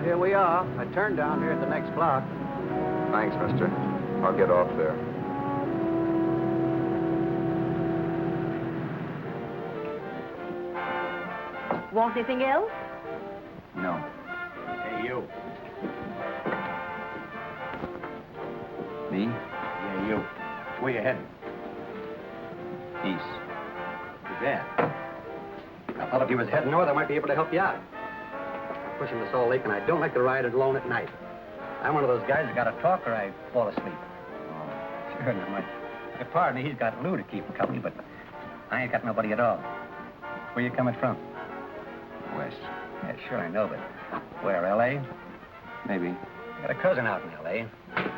here we are. I turned down here at the next block. Thanks, mister. I'll get off there. Want anything else? No. Hey, you. Me? Yeah, you. Where you heading? East. Who's that? I thought if you was heading north, I might be able to help you out. I'm pushing the Salt Lake, and I don't like to ride it alone at night. I'm one of those guys that got to talk or I fall asleep. Oh. Sure, now, my partner, he's got Lou to keep him company, but I ain't got nobody at all. Where you coming from? West. Yeah, sure, I know, but where, L.A.? Maybe. I got a cousin out in L.A.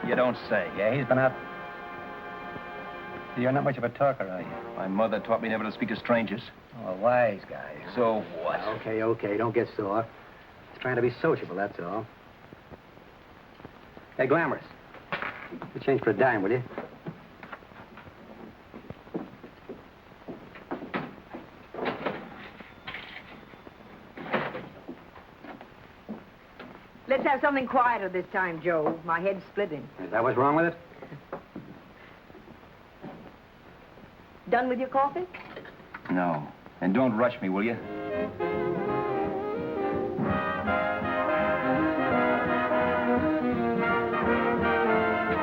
You don't say. Yeah, he's been out. You're not much of a talker, are you? My mother taught me never to speak to strangers. Oh, a wise guy. So what? Okay, don't get sore. Just trying to be sociable, that's all. Hey, Glamorous. You change for a dime, will you? Let's have something quieter this time, Joe. My head's splitting. Is that what's wrong with it? Done with your coffee? No. And don't rush me, will you?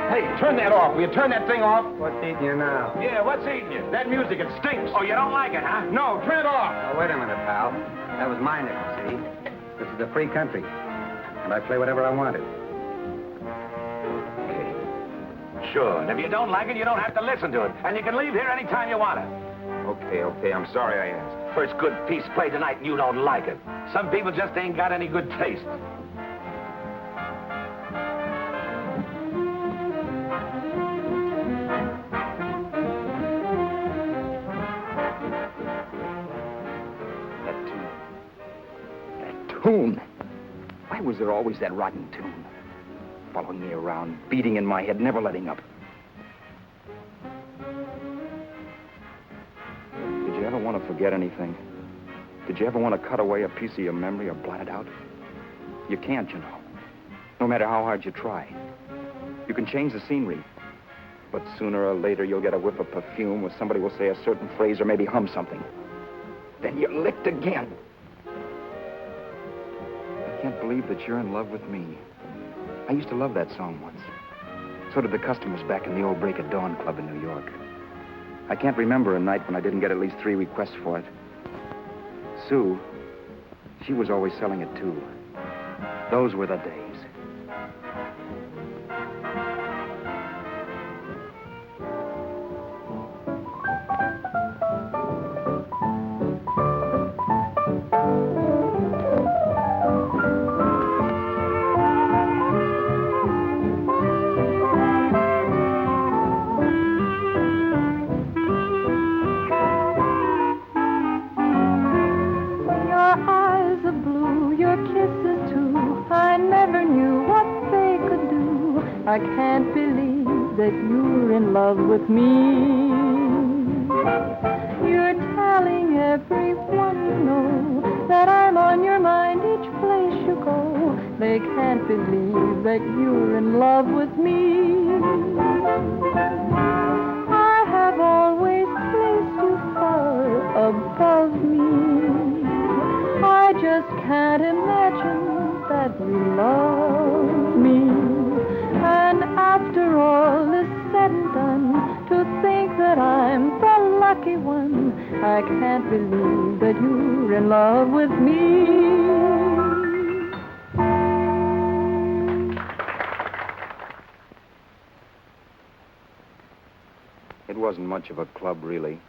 Hey, turn that off. Will you turn that thing off? What's eating you now? Yeah, what's eating you? That music, it stinks. Oh, you don't like it, huh? No, turn it off. Oh, wait a minute, pal. That was my nickel, see? This is a free country. And I play whatever I wanted. Okay. Sure. And if you don't like it, you don't have to listen to it. And you can leave here anytime you want to. Okay. I'm sorry I asked. First good piece played tonight and you don't like it. Some people just ain't got any good taste. That tune. Why was there always that rotten tune? Following me around, beating in my head, never letting up. Did you ever want to forget anything? Did you ever want to cut away a piece of your memory or blot it out? You can't, you know. No matter how hard you try. You can change the scenery. But sooner or later, you'll get a whiff of perfume or somebody will say a certain phrase or maybe hum something. Then you're licked again. I can't believe that you're in love with me. I used to love that song once. So did the customers back in the old Break of Dawn Club in New York. I can't remember a night when I didn't get at least 3 requests for it. Sue, she was always selling it, too. Those were the days. I can't believe that you're in love with me. You're telling everyone you know that I'm on your mind each place you go. They can't believe that you're in love with me. I have always placed you far above me. I just can't imagine that you love me. And after all is said and done, to think that I'm the lucky one, I can't believe that you're in love with me. It wasn't much of a club, really.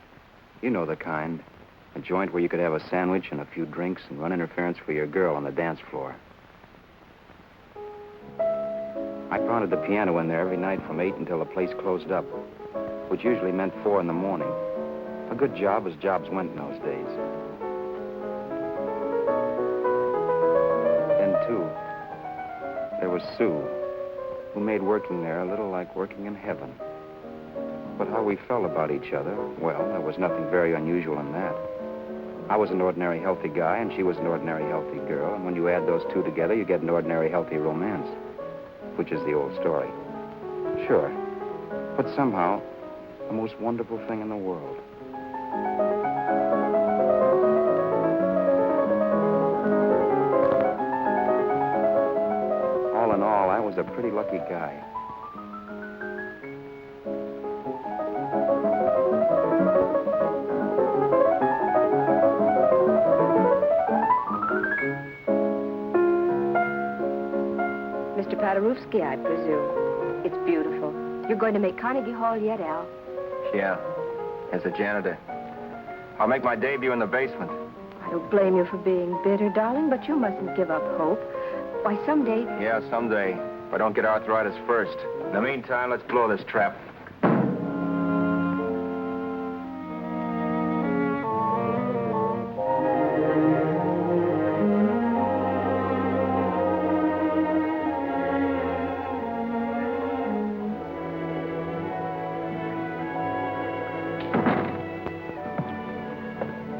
You know the kind. A joint where you could have a sandwich and a few drinks and run interference for your girl on the dance floor. I pounded the piano in there every night from 8 until the place closed up, which usually meant 4 in the morning. A good job as jobs went in those days. Then, too, there was Sue, who made working there a little like working in heaven. But how we felt about each other, well, there was nothing very unusual in that. I was an ordinary healthy guy, and she was an ordinary healthy girl. And when you add those two together, you get an ordinary healthy romance, which is the old story. Sure. But somehow, the most wonderful thing in the world. All in all, I was a pretty lucky guy. Mr. Paderewski, I presume. It's beautiful. You're going to make Carnegie Hall yet, Al? Yeah, as a janitor. I'll make my debut in the basement. I don't blame you for being bitter, darling, but you mustn't give up hope. Why, someday... Yeah, someday. If I don't get arthritis first. In the meantime, let's blow this trap.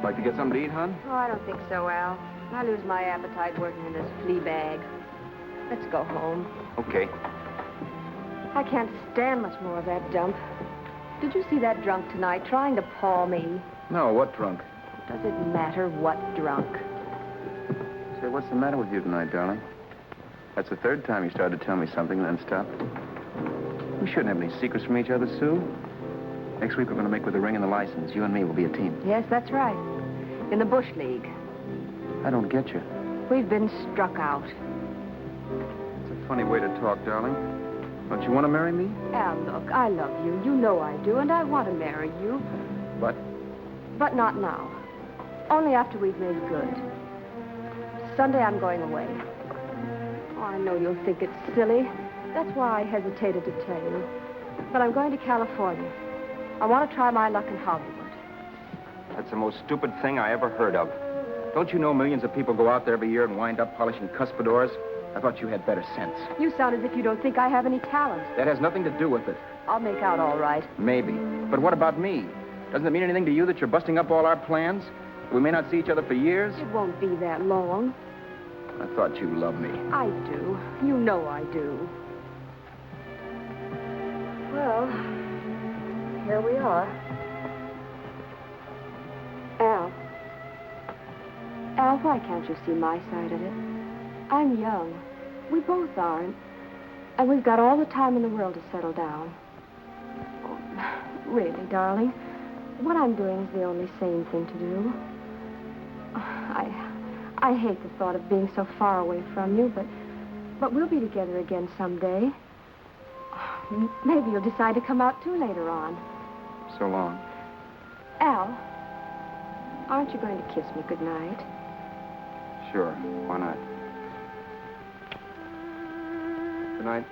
Like to get something to eat, hon? Oh, I don't think so, Al. I lose my appetite working in this flea bag. Let's go home. Okay. I can't stand much more of that dump. Did you see that drunk tonight trying to paw me? No, what drunk? Does it matter what drunk? Say, what's the matter with you tonight, darling? That's the third time you started to tell me something and then stopped. We shouldn't have any secrets from each other, Sue. Next week, we're going to make with the ring and the license. You and me will be a team. Yes, that's right. In the Bush League. I don't get you. We've been struck out. It's a funny way to talk, darling. Don't you want to marry me? Al, look, I love you. You know I do, and I want to marry you. But But not now. Only after we've made good. Sunday, I'm going away. Oh, I know you'll think it's silly. That's why I hesitated to tell you. But I'm going to California. I want to try my luck in Hollywood. that's the most stupid thing I ever heard of. Don't you know millions of people go out there every year and wind up polishing cuspidors? I thought you had better sense. You sound as if you don't think I have any talent. That has nothing to do with it. I'll make out all right. Maybe. But what about me? Doesn't it mean anything to you that you're busting up all our plans? We may not see each other for years? It won't be that long. I thought you loved me. I do. You know I do. Well, here we are. Al, why can't you see my side of it? I'm young. We both are, and we've got all the time in the world to settle down. Oh, really, darling, what I'm doing is the only sane thing to do. I hate the thought of being so far away from you, but we'll be together again someday. Maybe you'll decide to come out too later on. So long. Al, aren't you going to kiss me goodnight? Sure. Why not? Good night.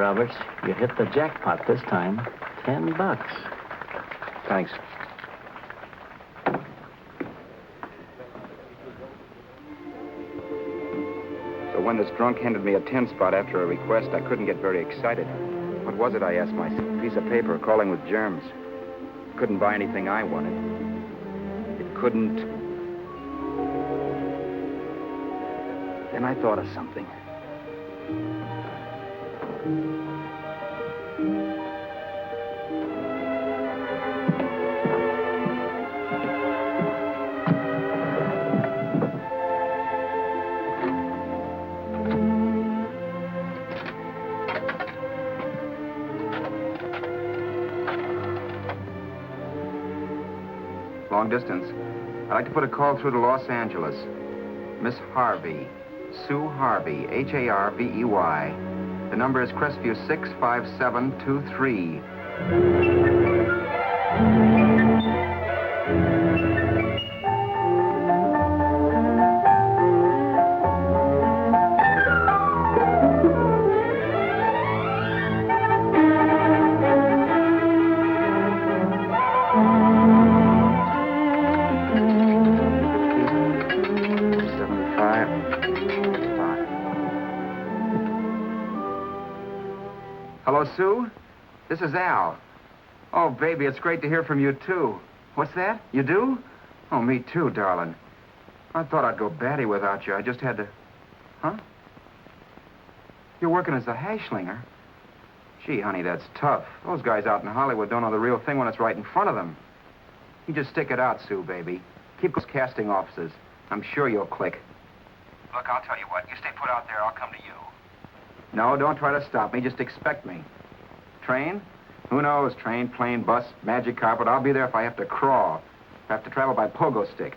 Roberts. You hit the jackpot this time. $10. Thanks. So when this drunk handed me a 10 spot after a request, I couldn't get very excited. What was it, I asked myself? A piece of paper crawling with germs. Couldn't buy anything I wanted. It couldn't... Then I thought of something. Long distance. I'd like to put a call through to Los Angeles. Miss Harvey. Sue Harvey, Harvey. The number is Crestview 65723. Hello, Sue? This is Al. Oh, baby, it's great to hear from you, too. What's that? You do? Oh, me too, darling. I thought I'd go batty without you. I just had to... Huh? You're working as a hashlinger? Gee, honey, that's tough. Those guys out in Hollywood don't know the real thing when it's right in front of them. You just stick it out, Sue, baby. Keep those casting offices. I'm sure you'll click. Look, I'll tell you what. You stay put out there, I'll come to you. No, don't try to stop me. Just expect me. Train? Who knows? Train, plane, bus, magic carpet. I'll be there if I have to crawl. If I have to travel by pogo stick.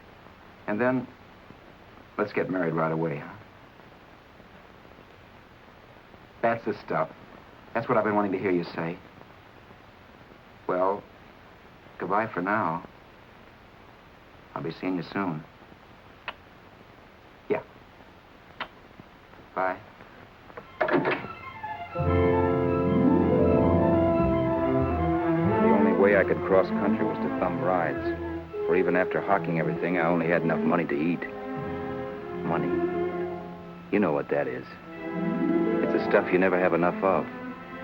And then, let's get married right away, huh? That's the stuff. That's what I've been wanting to hear you say. Well, goodbye for now. I'll be seeing you soon. Yeah. Bye. The only way I could cross country was to thumb rides. For even after hawking everything, I only had enough money to eat. Money. You know what that is. It's the stuff you never have enough of.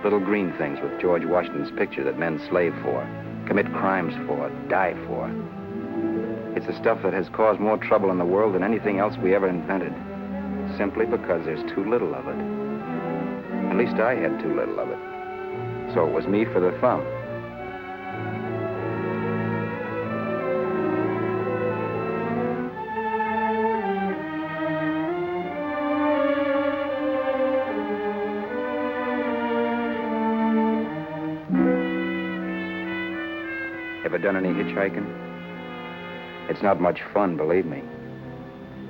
Little green things with George Washington's picture that men slave for, commit crimes for, die for. It's the stuff that has caused more trouble in the world than anything else we ever invented. Simply because there's too little of it. At least I had too little of it. So it was me for the thumb. Ever done any hitchhiking? It's not much fun, believe me.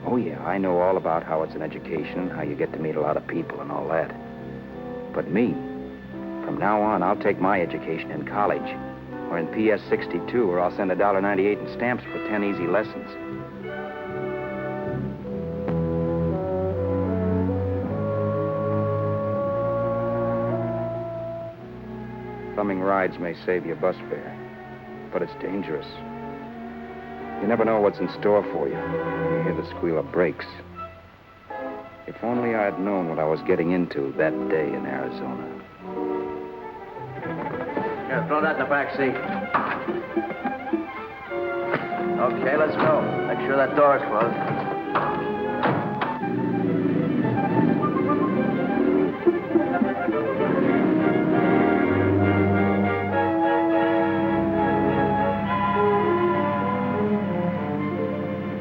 Oh, yeah, I know all about how it's an education, how you get to meet a lot of people and all that. But me, from now on, I'll take my education in college, or in PS 62, or I'll send $1.98 in stamps for 10 easy lessons. Thumbing rides may save you bus fare, but it's dangerous. You never know what's in store for you. You hear the squeal of brakes. If only I had known what I was getting into that day in Arizona. Here, throw that in the back seat. Okay, let's go. Make sure that door's closed.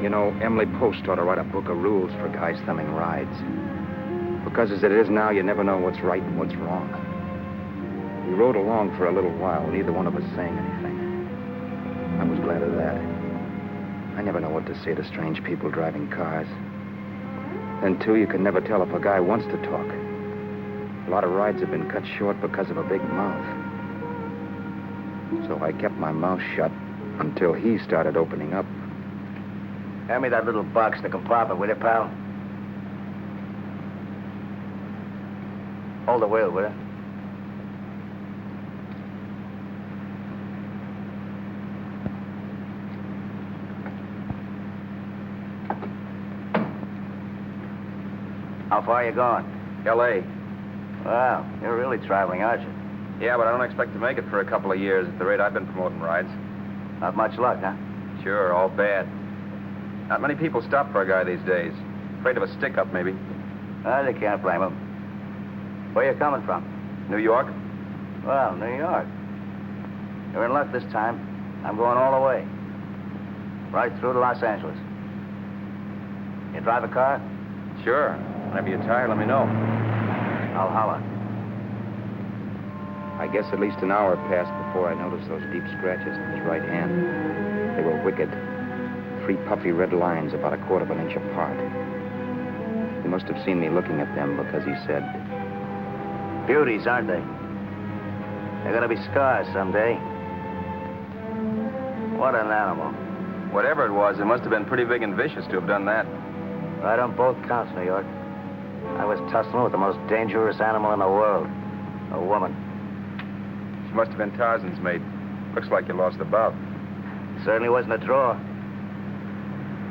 You know, Emily Post ought to write a book of rules for guys thumbing rides. Because as it is now, you never know what's right and what's wrong. We rode along for a little while, neither one of us saying anything. I was glad of that. I never know what to say to strange people driving cars. Then, too, you can never tell if a guy wants to talk. A lot of rides have been cut short because of a big mouth. So I kept my mouth shut until he started opening up. Hand me that little box in the compartment, will you, pal? Hold the wheel, will you? How far are you going? L.A. Well, you're really traveling, aren't you? Yeah, but I don't expect to make it for a couple of years at the rate I've been promoting rides. Not much luck, huh? Sure, all bad. Not many people stop for a guy these days. Afraid of a stick-up, maybe. Well, you can't blame them. Where you coming from? New York? Well, New York. You're in luck this time. I'm going all the way. Right through to Los Angeles. You drive a car? Sure. Whenever you're tired, let me know. I'll holler. I guess at least an hour passed before I noticed those deep scratches on his right hand. They were wicked. 3 puffy red lines about 1/4 of an inch apart. He must have seen me looking at them because he said, Beauties, aren't they? They're gonna be scars someday. What an animal. whatever it was, it must have been pretty big and vicious to have done that. Right on both counts, New York. I was tussling with the most dangerous animal in the world. A woman. She must have been Tarzan's mate. Looks like you lost the bout. Certainly wasn't a draw.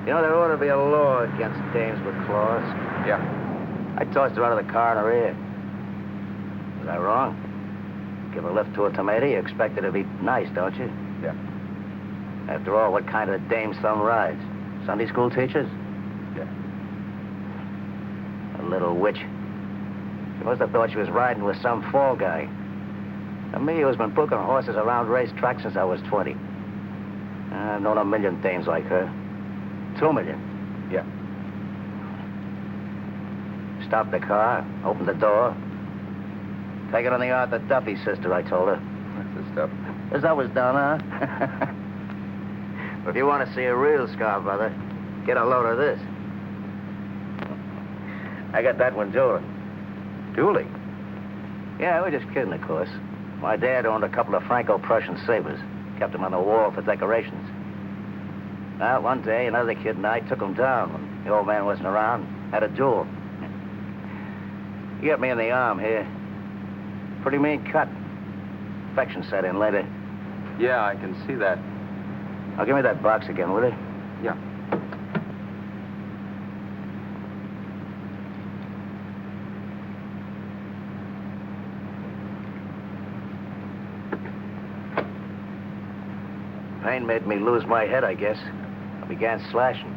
You know, there ought to be a law against dames with claws. Yeah. I tossed her out of the car in her ear. Was I wrong? Give a lift to a tomato, you expect it to be nice, don't you? Yeah. After all, what kind of dame's son rides? Sunday school teachers? Yeah. A little witch. She must have thought she was riding with some fall guy. And me, who's been booking horses around racetracks since I was 20. I've known a million dames like her. 2 million. Yeah. Stopped the car, opened the door. Take it on the Arthur Duffy, sister, I told her. That's the stuff. As that was done, huh? But if you want to see a real scar, brother, get a load of this. I got that one dueling. Dueling? Yeah, we're just kidding, of course. My dad owned a couple of Franco-Prussian sabers. Kept them on the wall for decorations. Well, one day, another kid and I took them down when the old man wasn't around. Had a duel. He got me in the arm here. Pretty mean cut. Infection set in later. Yeah, I can see that. Now, give me that box again, will you? Yeah. Pain made me lose my head, I guess. I began slashing.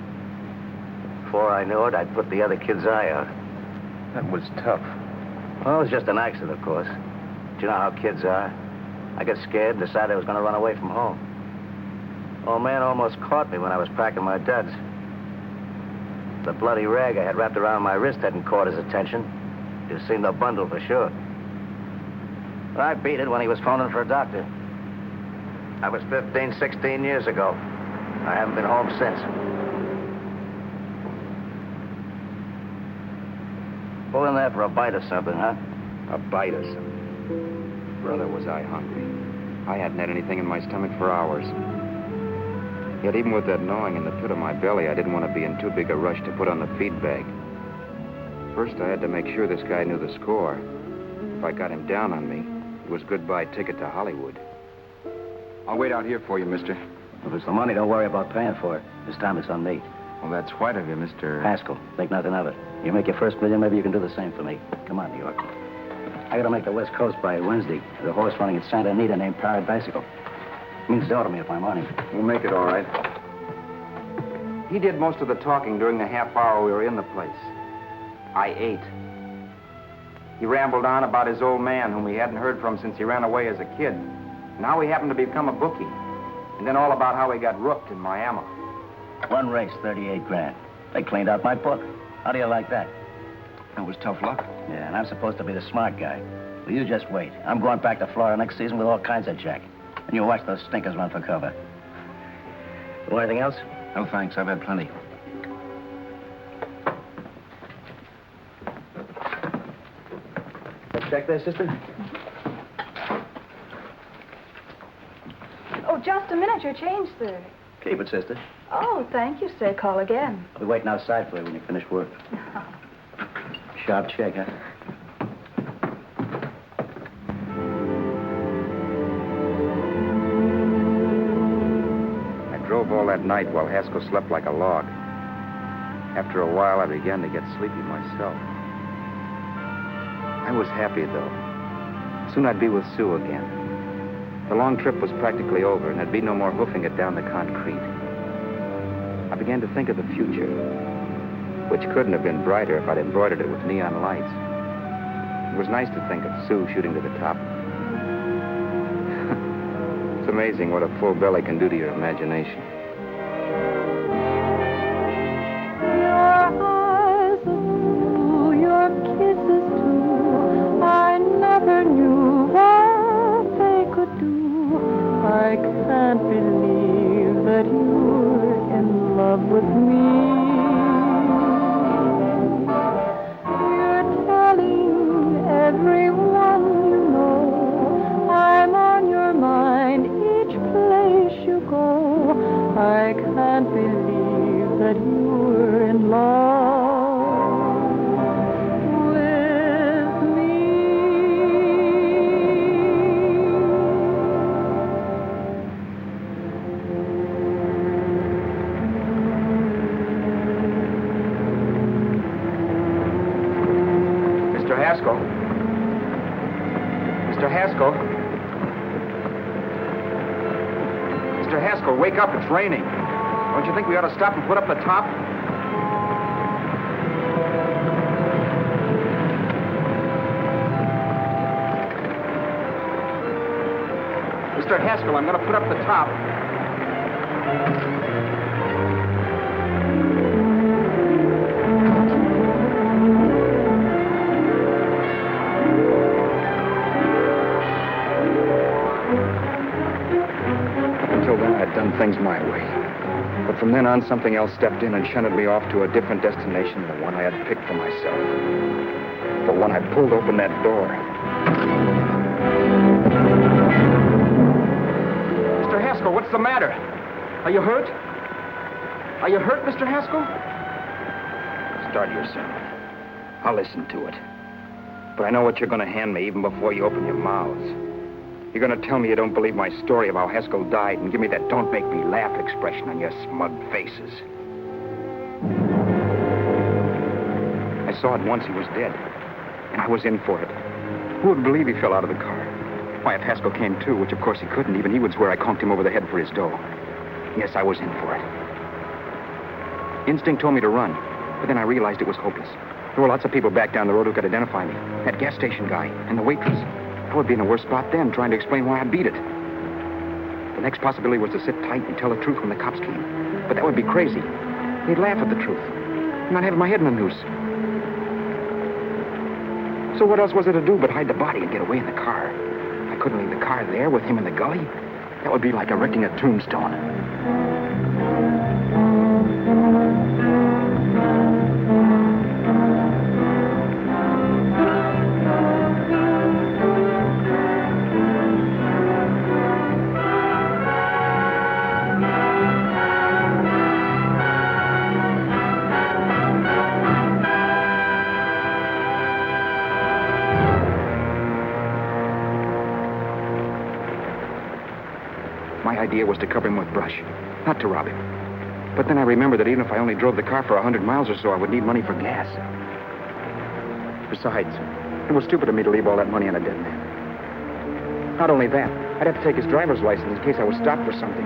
Before I knew it, I'd put the other kid's eye out. That was tough. Well, it was just an accident, of course. But you know how kids are. I got scared and decided I was going to run away from home. Old man almost caught me when I was packing my duds. The bloody rag I had wrapped around my wrist hadn't caught his attention. You'd seen the bundle for sure. But I beat it when he was phoning for a doctor. That was 15, 16 years ago. I haven't been home since. Pull in there for a bite of something, huh? a bite or something. Brother, was I hungry. I hadn't had anything in my stomach for hours. Yet even with that gnawing in the pit of my belly, I didn't want to be in too big a rush to put on the feed bag. First, I had to make sure this guy knew the score. If I got him down on me, it was goodbye ticket to Hollywood. I'll wait out here for you, mister. If it's the money, don't worry about paying for it. This time it's on me. Well, that's white of you, Mr. Haskell, think nothing of it. You make your first million, maybe you can do the same for me. Come on, New York. I gotta make the West Coast by Wednesday. There's a horse running at Santa Anita named Parrot Bicycle. Means dough to me if I'm on him. We'll make it all right. He did most of the talking during the half hour we were in the place. I ate. He rambled on about his old man, whom he hadn't heard from since he ran away as a kid. And how he happened to become a bookie. And then all about how he got rooked in Miami. One race, 38 grand. They cleaned out my book. How do you like that? That was tough luck. Yeah, and I'm supposed to be the smart guy. Well, you just wait. I'm going back to Florida next season with all kinds of jack. And you watch those stinkers run for cover. Want anything else? No, thanks. I've had plenty. Check there, sister? Oh, just a minute. Your change, sir. Keep it, sister. Oh, thank you, sir. Call again. I'll be waiting outside for you when you finish work. Sharp check, huh? I drove all that night while Haskell slept like a log. After a while, I began to get sleepy myself. I was happy, though. Soon I'd be with Sue again. The long trip was practically over, and there'd be no more hoofing it down the concrete. I began to think of the future, which couldn't have been brighter if I'd embroidered it with neon lights. It was nice to think of Sue shooting to the top. It's amazing what a full belly can do to your imagination. Your eyes are blue, your kisses too. I never knew what they could do. I can't believe that you're in love with me. You're telling everyone you know I'm on your mind each place you go. I can't believe that you're in love with me. Mr. Haskell? Mr. Haskell? Mr. Haskell, wake up. It's raining. Don't you think we ought to stop and put up the top? Mr. Haskell, I'm going to put up the top. Until then, I'd done things my way. But from then on, something else stepped in and shunted me off to a different destination than the one I had picked for myself. But when I pulled open that door... Mr. Haskell, what's the matter? Are you hurt? Are you hurt, Mr. Haskell? Start yourself. I'll listen to it. But I know what you're going to hand me even before you open your mouths. You're going to tell me you don't believe my story of how Haskell died and give me that don't make me laugh expression on your smug faces. I saw at once he was dead, and I was in for it. Who would believe he fell out of the car? Why, if Haskell came too, which of course he couldn't, even he would swear I conked him over the head for his dough. Yes, I was in for it. Instinct told me to run, but then I realized it was hopeless. There were lots of people back down the road who could identify me. That gas station guy and the waitress. I would be in a worse spot then, trying to explain why I beat it. The next possibility was to sit tight and tell the truth when the cops came. But that would be crazy. They'd laugh at the truth. I'm not having my head in a noose. So what else was there to do but hide the body and get away in the car? I couldn't leave the car there with him in the gully. That would be like erecting a tombstone. My idea was to cover him with brush, not to rob him. But then I remembered that even if I only drove the car for 100 miles or so, I would need money for gas. Besides, it was stupid of me to leave all that money on a dead man. Not only that, I'd have to take his driver's license in case I was stopped for something.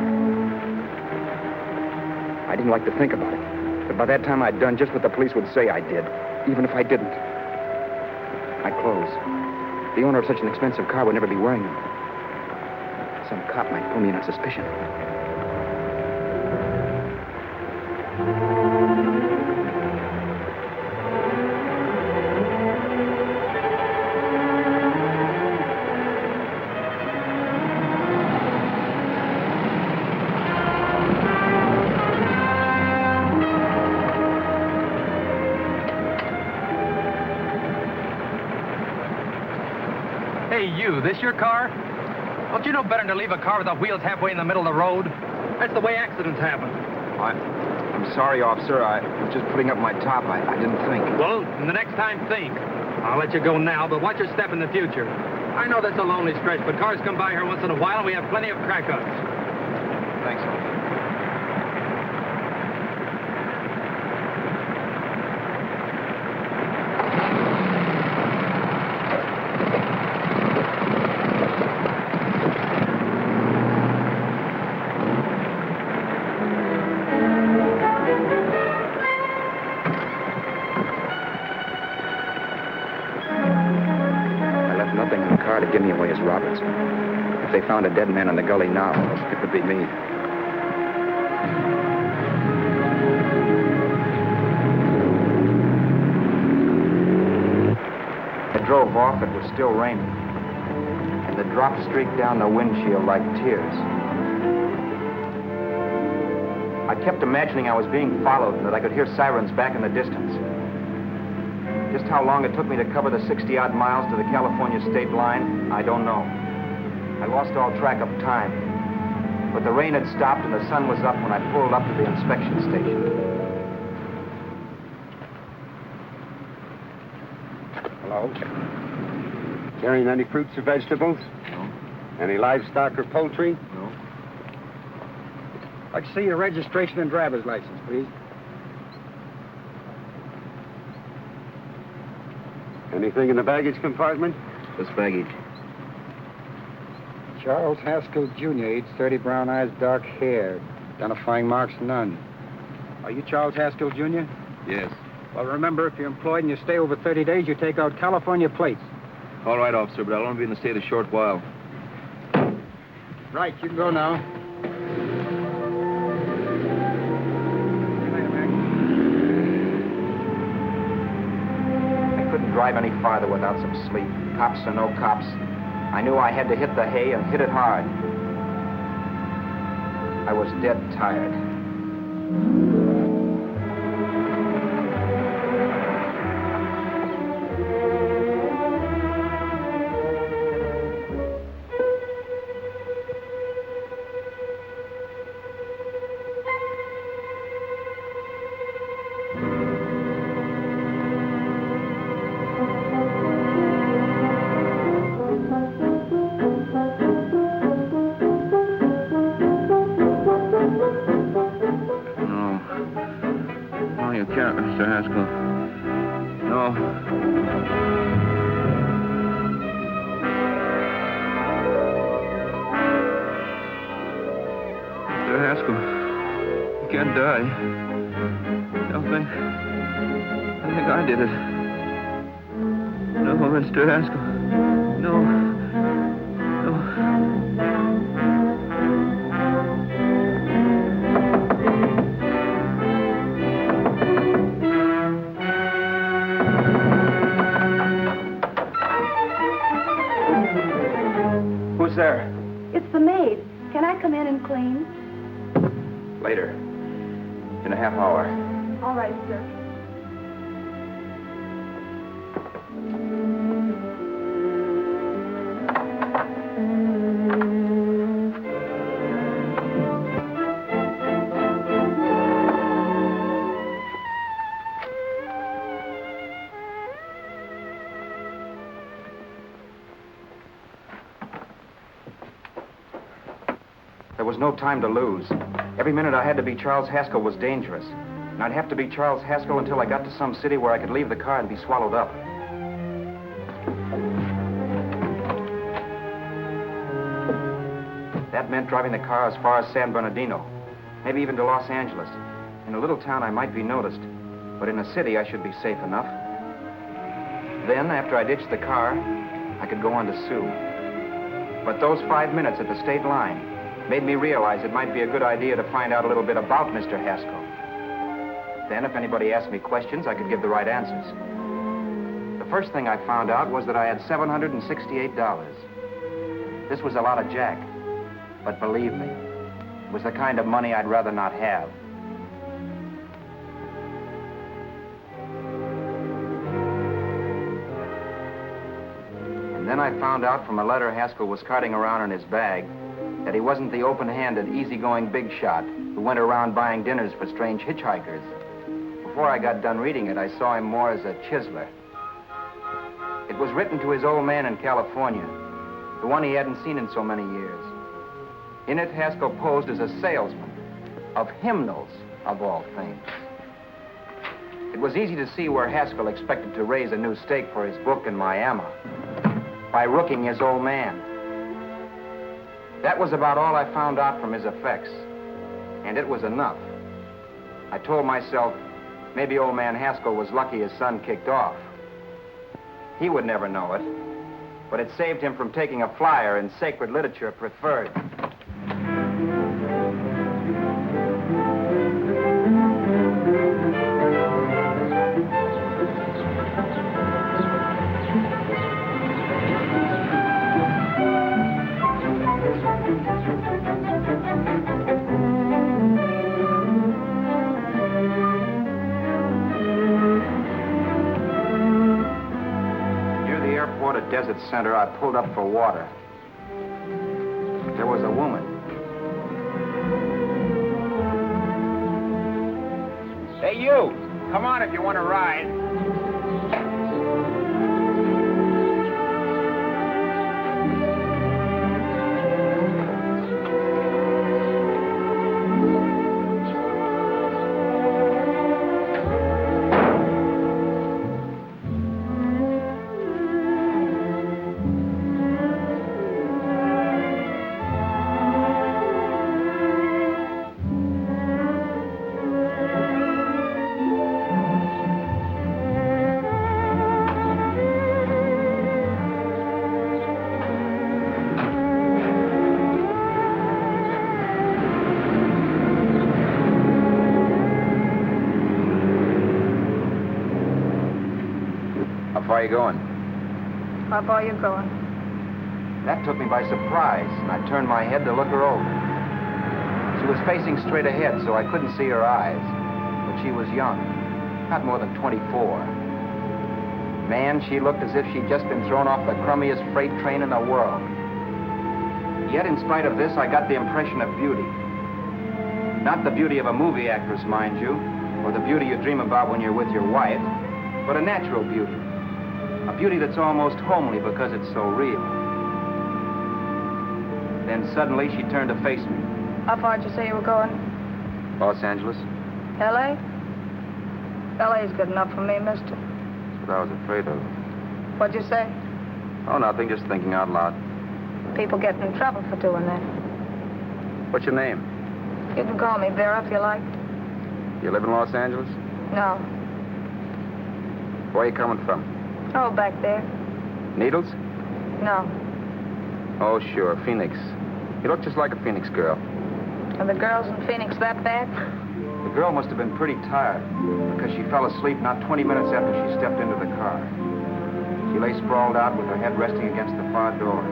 I didn't like to think about it, but by that time I'd done just what the police would say I did, even if I didn't. My clothes. The owner of such an expensive car would never be wearing them. Some cop might pull me in on suspicion. Hey, you, this your car? Don't you know better than to leave a car with the wheels halfway in the middle of the road? That's the way accidents happen. I'm sorry, officer. I was just putting up my top. I didn't think. Well, the next time, think. I'll let you go now, but watch your step in the future. I know that's a lonely stretch, but cars come by here once in a while, and we have plenty of crack-ups. Thanks, officer. car to give me away as Roberts. If they found a dead man in the gully now, it would be me. I drove off. It was still raining, and the drops streaked down the windshield like tears. I kept imagining I was being followed and that I could hear sirens back in the distance. Just how long it took me to cover the 60-odd miles to the California state line, I don't know. I lost all track of time. But the rain had stopped and the sun was up when I pulled up to the inspection station. Hello? Carrying any fruits or vegetables? No. Any livestock or poultry? No. I'd like to see your registration and driver's license, please. Anything in the baggage compartment? This baggage. Charles Haskell, Jr., age 30, brown eyes, dark hair. Identifying marks, none. Are you Charles Haskell, Jr.? Yes. Well, remember, if you're employed and you stay over 30 days, you take out California plates. All right, officer, but I'll only be in the state a short while. Right, you can go now. I couldn't drive any farther without some sleep. Cops or no cops, I knew I had to hit the hay and hit it hard. I was dead tired. Mr. Haskell. No. Mr. Haskell, you can't die. I think I did it. No, Mr. Haskell. No. No. Who's there? It's the maid. Can I come in and clean? Later. In a half hour. All right, sir. There was no time to lose. Every minute I had to be Charles Haskell was dangerous. And I'd have to be Charles Haskell until I got to some city where I could leave the car and be swallowed up. That meant driving the car as far as San Bernardino, maybe even to Los Angeles. In a little town, I might be noticed, but in a city, I should be safe enough. Then, after I ditched the car, I could go on to Sue. But those 5 minutes at the state line made me realize it might be a good idea to find out a little bit about Mr. Haskell. Then, if anybody asked me questions, I could give the right answers. The first thing I found out was that I had $768. This was a lot of jack, but believe me, it was the kind of money I'd rather not have. And then I found out from a letter Haskell was carting around in his bag that he wasn't the open-handed, easygoing big shot who went around buying dinners for strange hitchhikers. Before I got done reading it, I saw him more as a chiseler. It was written to his old man in California, the one he hadn't seen in so many years. In it, Haskell posed as a salesman of hymnals, of all things. It was easy to see where Haskell expected to raise a new stake for his book in Miami by rooking his old man. That was about all I found out from his effects, and it was enough. I told myself, maybe old man Haskell was lucky his son kicked off. He would never know it, but it saved him from taking a flyer in sacred literature preferred. Desert center, I pulled up for water. There was a woman. Hey, you! Come on if you want to ride. How far are you going? How far are you going? That took me by surprise, and I turned my head to look her over. She was facing straight ahead, so I couldn't see her eyes. But she was young, not more than 24. Man, she looked as if she'd just been thrown off the crummiest freight train in the world. Yet, in spite of this, I got the impression of beauty. Not the beauty of a movie actress, mind you, or the beauty you dream about when you're with your wife, but a natural beauty. A beauty that's almost homely because it's so real. Then suddenly she turned to face me. How far did you say you were going? Los Angeles. L.A.? L.A.'s good enough for me, mister. That's what I was afraid of. What'd you say? Oh, nothing, just thinking out loud. People get in trouble for doing that. What's your name? You can call me Vera if you like. You live in Los Angeles? No. Where are you coming from? Oh, back there. Needles? No. Oh, sure, Phoenix. You look just like a Phoenix girl. Are the girls in Phoenix that bad? The girl must have been pretty tired because she fell asleep not 20 minutes after she stepped into the car. She lay sprawled out with her head resting against the far door,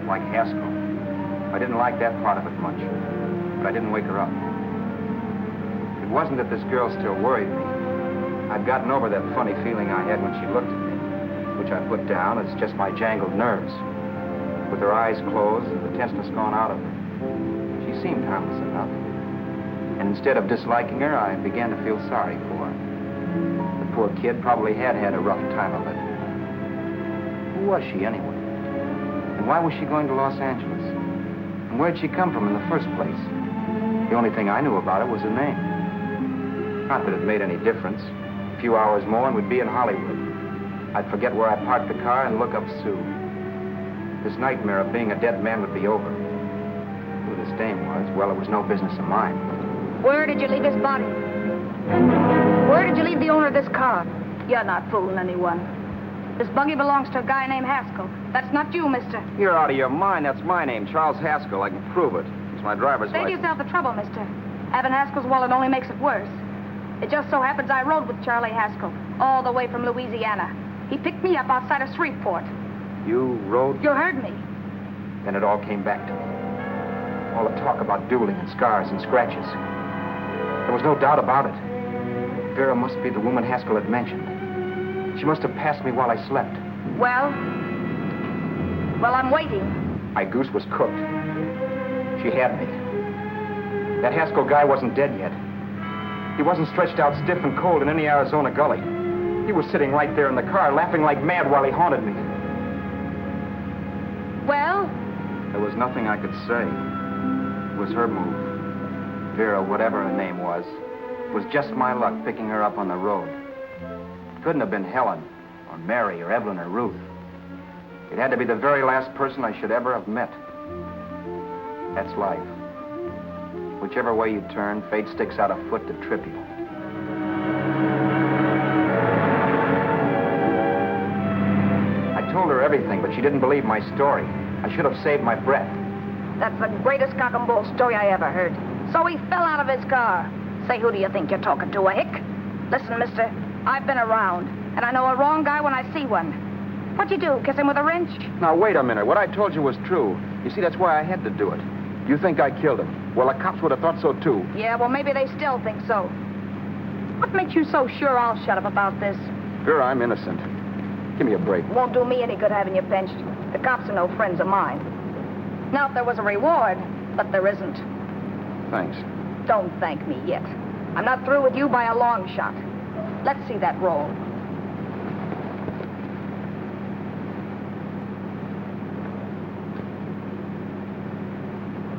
like Haskell. I didn't like that part of it much, but I didn't wake her up. It wasn't that this girl still worried me. I'd gotten over that funny feeling I had when she looked at me, which I put down as just my jangled nerves. With her eyes closed and the tenseness gone out of her, she seemed harmless enough. And instead of disliking her, I began to feel sorry for her. The poor kid probably had had a rough time of it. Who was she, anyway? And why was she going to Los Angeles? And where'd she come from in the first place? The only thing I knew about her was her name. Not that it made any difference. A few hours more and we'd be in Hollywood. I'd forget where I parked the car and look up Sue. This nightmare of being a dead man would be over. Who this dame was, well, it was no business of mine. Where did you leave his body? Where did you leave the owner of this car? You're not fooling anyone. This buggy belongs to a guy named Haskell. That's not you, mister. You're out of your mind. That's my name, Charles Haskell. I can prove it. It's my driver's Save license. yourself the trouble, mister. Having Haskell's wallet only makes it worse. It just so happens I rode with Charlie Haskell all the way from Louisiana. He picked me up outside of Shreveport. You rode? You heard me. Then it all came back to me. All the talk about dueling and scars and scratches. There was no doubt about it. Vera must be the woman Haskell had mentioned. She must have passed me while I slept. Well, I'm waiting. My goose was cooked. She had me. That Haskell guy wasn't dead yet. He wasn't stretched out stiff and cold in any Arizona gully. He was sitting right there in the car, laughing like mad while he haunted me. Well? There was nothing I could say. It was her move. Vera, whatever her name was, it was just my luck picking her up on the road. It couldn't have been Helen, or Mary, or Evelyn, or Ruth. It had to be the very last person I should ever have met. That's life. Whichever way you turn, fate sticks out a foot to trip you. I told her everything everything, but she didn't believe my story. I should have saved my breath. That's the greatest cock and bull story I ever heard. So he fell out of his car. Say, who do you think you're talking to, a hick? Listen, mister, I've been around, and I know a wrong guy when I see one. What'd you do, kiss him with a wrench? Now, wait a minute. What I told you was true. You see, that's why I had to do it. You think I killed him. Well, the cops would have thought so, too. Yeah, well, maybe they still think so. What makes you so sure I'll shut up about this? Vera, I'm innocent. Give me a break. Won't do me any good having you benched. The cops are no friends of mine. Now, if there was a reward, but there isn't. Thanks. Don't thank me yet. I'm not through with you by a long shot. Let's see that roll.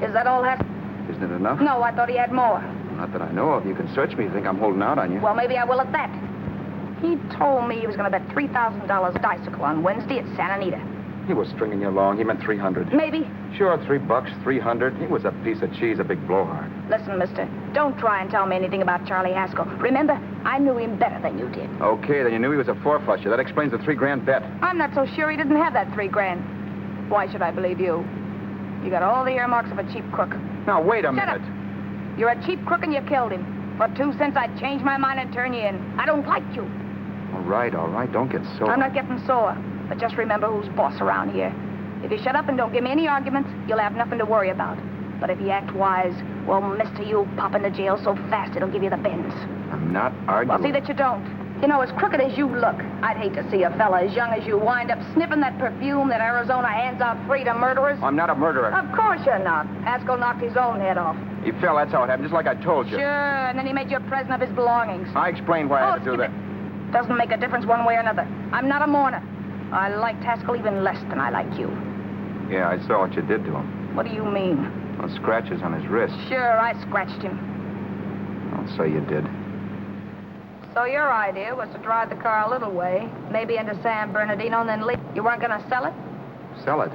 Is that all, Haskell? Isn't it enough? No, I thought he had more. Not that I know of. You can search me. You think I'm holding out on you? Well, maybe I will at that. He told me he was going to bet $3,000 bicycle on Wednesday at Santa Anita. He was stringing you along. He meant 300. Maybe. Sure, $3, 300. He was a piece of cheese, a big blowhard. Listen, mister, don't try and tell me anything about Charlie Haskell. Remember, I knew him better than you did. Okay, then you knew he was a four-flusher. That explains the $3,000 bet. I'm not so sure he didn't have that $3,000. Why should I believe you? You got all the earmarks of a cheap crook. Now, wait a Shut minute. up. You're a cheap crook and you killed him. For 2 cents, I'd change my mind and turn you in. I don't like you. All right. Don't get sore. I'm not getting sore. But just remember who's boss around here. If you shut up and don't give me any arguments, you'll have nothing to worry about. But if you act wise, well, mister, you'll pop into jail so fast it'll give you the bends. I'm not arguing. Well, see that you don't. You know, as crooked as you look, I'd hate to see a fella as young as you wind up sniffing that perfume that Arizona hands out free to murderers. I'm not a murderer. Of course you're not. Haskell knocked his own head off. He fell. That's how it happened, just like I told you. Sure, and then he made you a present of his belongings. I explained why I had to do skip that. it. Doesn't make a difference one way or another. I'm not a mourner. I liked Haskell even less than I like you. Yeah, I saw what you did to him. What do you mean? Those scratches on his wrist. Sure, I scratched him. I'll say you did. So your idea was to drive the car a little way, maybe into San Bernardino, and then leave. You weren't going to sell it? Sell it?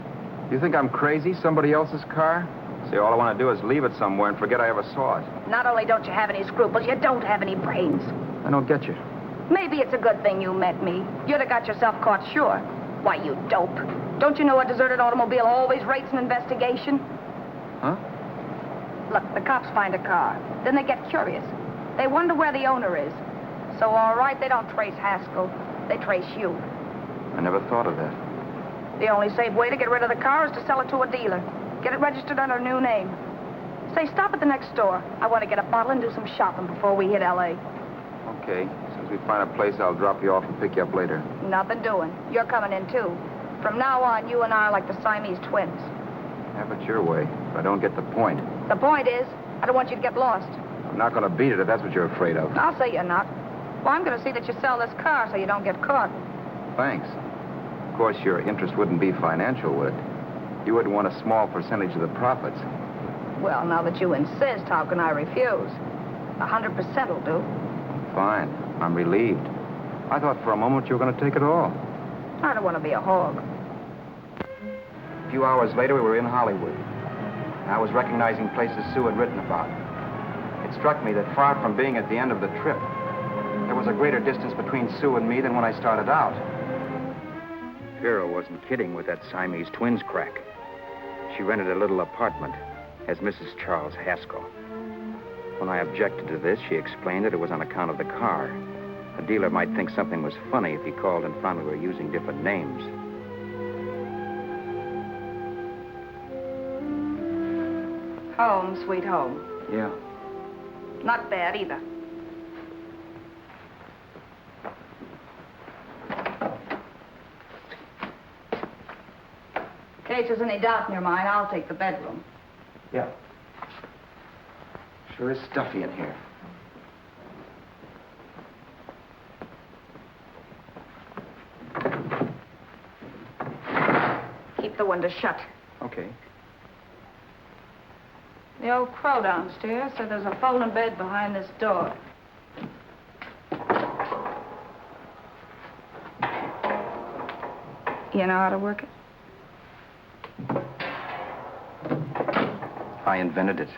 You think I'm crazy? Somebody else's car? See, all I want to do is leave it somewhere and forget I ever saw it. Not only don't you have any scruples, you don't have any brains. I don't get you. Maybe it's a good thing you met me. You'd have got yourself caught, sure. Why, you dope. Don't you know a deserted automobile always rates an investigation? Huh? Look, the cops find a car. Then they get curious. They wonder where the owner is. So, all right, they don't trace Haskell. They trace you. I never thought of that. The only safe way to get rid of the car is to sell it to a dealer. Get it registered under a new name. Say, stop at the next store. I want to get a bottle and do some shopping before we hit L.A. Okay. As soon as we find a place, I'll drop you off and pick you up later. Nothing doing. You're coming in, too. From now on, you and I are like the Siamese twins. Have it your way, but I don't get the point. The point is, I don't want you to get lost. I'm not going to beat it if that's what you're afraid of. I'll say you're not. Well, I'm going to see that you sell this car so you don't get caught. Thanks. Of course, your interest wouldn't be financial, would it? You wouldn't want a small percentage of the profits. Well, now that you insist, how can I refuse? 100% will do. Fine. I'm relieved. I thought for a moment you were going to take it all. I don't want to be a hog. A few hours later, we were in Hollywood. I was recognizing places Sue had written about. It struck me that far from being at the end of the trip, there was a greater distance between Sue and me than when I started out. Vera wasn't kidding with that Siamese twins crack. She rented a little apartment as Mrs. Charles Haskell. When I objected to this, she explained that it was on account of the car. A dealer might think something was funny if he called and found we were using different names. Home, sweet home. Yeah. Not bad, either. In case there's any doubt in your mind, I'll take the bedroom. Yeah. Sure is stuffy in here. Keep the window shut. Okay. The old crow downstairs said there's a folding bed behind this door. You know how to work it? I invented it.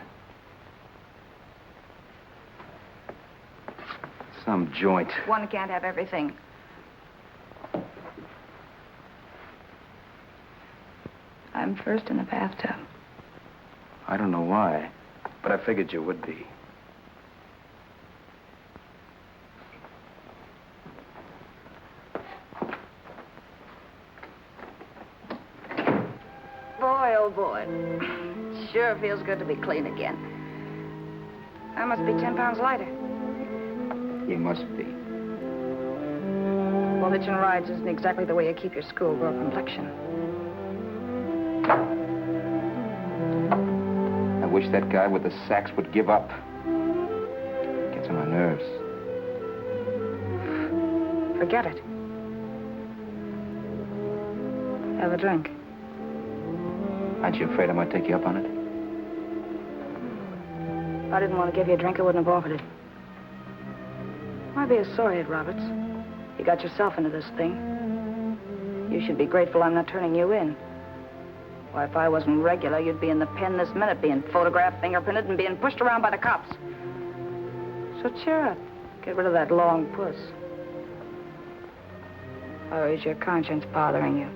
Some joint. One can't have everything. I'm first in the bathtub. I don't know why, but I figured you would be. Boy, oh boy. Sure feels good to be clean again. I must be 10 pounds lighter. You must be. Well, hitching rides isn't exactly the way you keep your schoolgirl complexion. I wish that guy with the sacks would give up. Gets on my nerves. Forget it. Have a drink. Aren't you afraid I might take you up on it? If I didn't want to give you a drink, I wouldn't have offered it. Why be a sorehead, Roberts? You got yourself into this thing. You should be grateful I'm not turning you in. Why, if I wasn't regular, you'd be in the pen this minute, being photographed, fingerprinted, and being pushed around by the cops. So cheer up. Get rid of that long puss. Or is your conscience bothering you?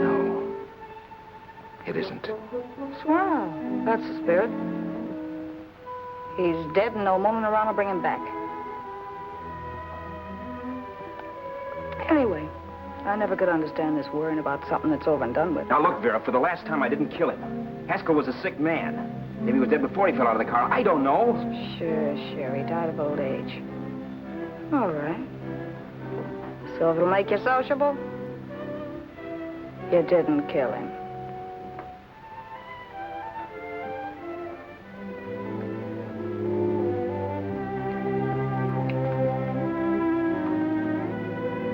No. It isn't. Swell. That's the spirit. He's dead and no moment around will bring him back. Anyway, I never could understand this worrying about something that's over and done with. Now, look, Vera, for the last time, I didn't kill him. Haskell was a sick man. Maybe he was dead before he fell out of the car. I don't know. Sure. He died of old age. All right. So if it'll make you sociable, you didn't kill him.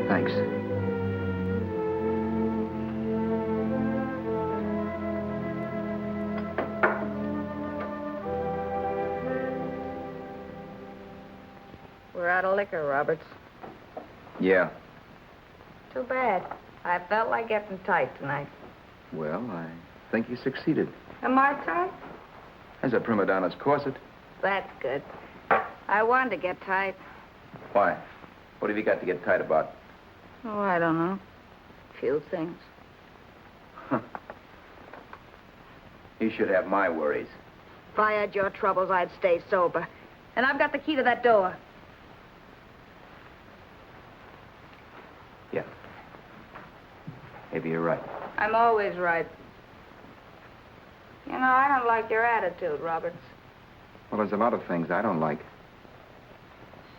Thanks. We're out of liquor, Roberts. Yeah. Too bad. I felt like getting tight tonight. Well, I think you succeeded. Am I tight? As a prima donna's corset. That's good. I wanted to get tight. Why? What have you got to get tight about? Oh, I don't know. A few things. You should have my worries. If I had your troubles, I'd stay sober. And I've got the key to that door. Yeah. Maybe you're right. I'm always right. You know, I don't like your attitude, Roberts. Well, there's a lot of things I don't like.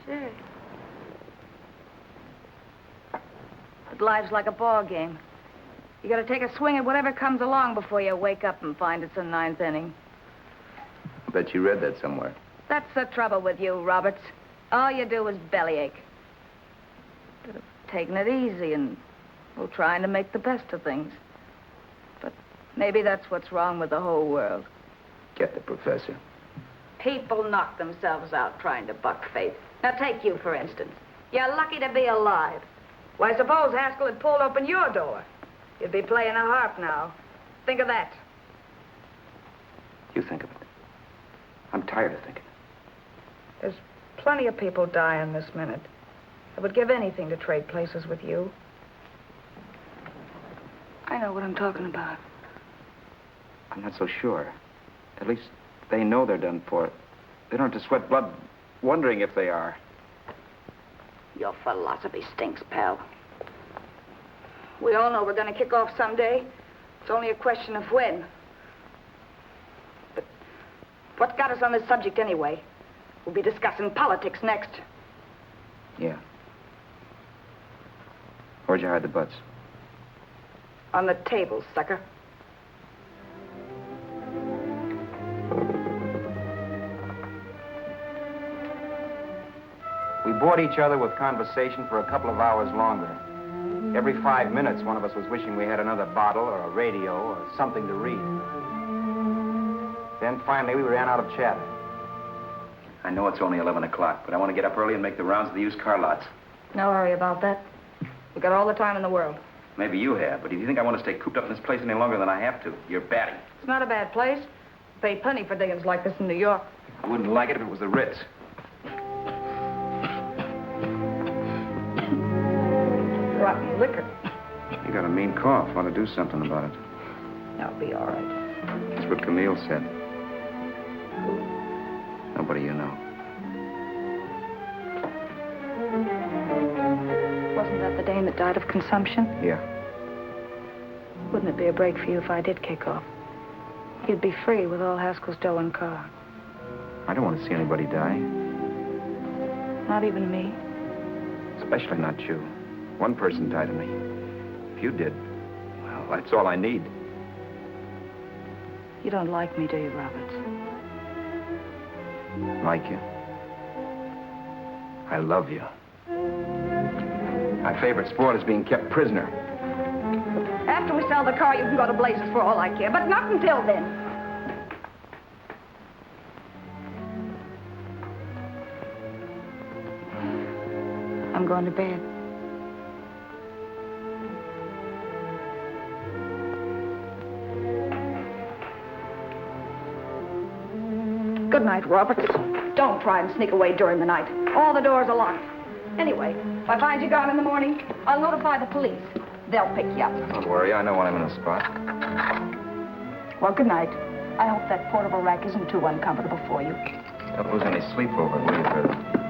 Sure. But life's like a ball game. You gotta take a swing at whatever comes along before you wake up and find it's the ninth inning. I bet you read that somewhere. That's the trouble with you, Roberts. All you do is bellyache. Could have taken it easy and, well, trying to make the best of things. But maybe that's what's wrong with the whole world. Get the professor. People knock themselves out trying to buck fate. Now, take you, for instance. You're lucky to be alive. Why, suppose Haskell had pulled open your door. You'd be playing a harp now. Think of that. You think of it. I'm tired of thinking. There's plenty of people dying this minute. I would give anything to trade places with you. I know what I'm talking about. I'm not so sure. At least they know they're done for. They don't have to sweat blood wondering if they are. Your philosophy stinks, pal. We all know we're going to kick off someday. It's only a question of when. But what got us on this subject anyway? We'll be discussing politics next. Yeah. Where'd you hide the butts? On the table, sucker. We bored each other with conversation for a couple of hours longer. Every 5 minutes, one of us was wishing we had another bottle or a radio or something to read. Then finally, we ran out of chatter. I know it's only 11 o'clock, but I want to get up early and make the rounds of the used car lots. No hurry about that. We got all the time in the world. Maybe you have, but if you think I want to stay cooped up in this place any longer than I have to, you're batty. It's not a bad place. Pay plenty for diggings like this in New York. I wouldn't like it if it was the Ritz. got any liquor. You got a mean cough. Want to do something about it. I'll be all right. That's what Camille said. Nobody you know. Wasn't that the dame that died of consumption? Yeah. Wouldn't it be a break for you if I did kick off? You'd be free with all Haskell's dough and car. I don't want to see anybody die. Not even me. Especially not you. One person died of me. If you did, well, that's all I need. You don't like me, do you, Roberts? Like you. I love you. My favorite sport is being kept prisoner. After we sell the car, you can go to blazes for all I care, but not until then. I'm going to bed. Good night, Roberts. Don't try and sneak away during the night. All the doors are locked. Anyway, if I find you gone in the morning, I'll notify the police. They'll pick you up. Don't worry, I know when I'm in a spot. Well, good night. I hope that portable rack isn't too uncomfortable for you. Don't lose any sleep over it, will you, Vera?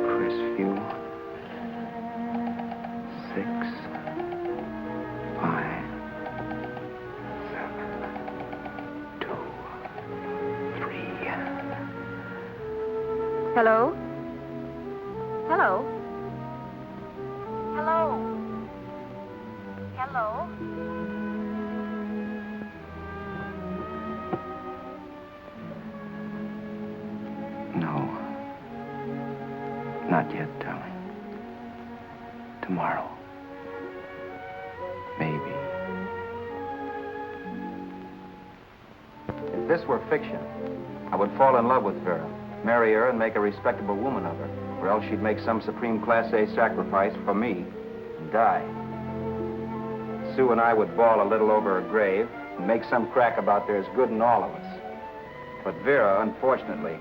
Crisview. 6, 5, 7, 2, 3. Hello? Hello? Hello? Hello? No. Not yet, darling. Tomorrow. Maybe. If this were fiction, I would fall in love with Vera, marry her, and make a respectable woman of her. Or else she'd make some supreme Class A sacrifice for me and die. Sue and I would bawl a little over her grave and make some crack about there's good in all of us. But Vera, unfortunately,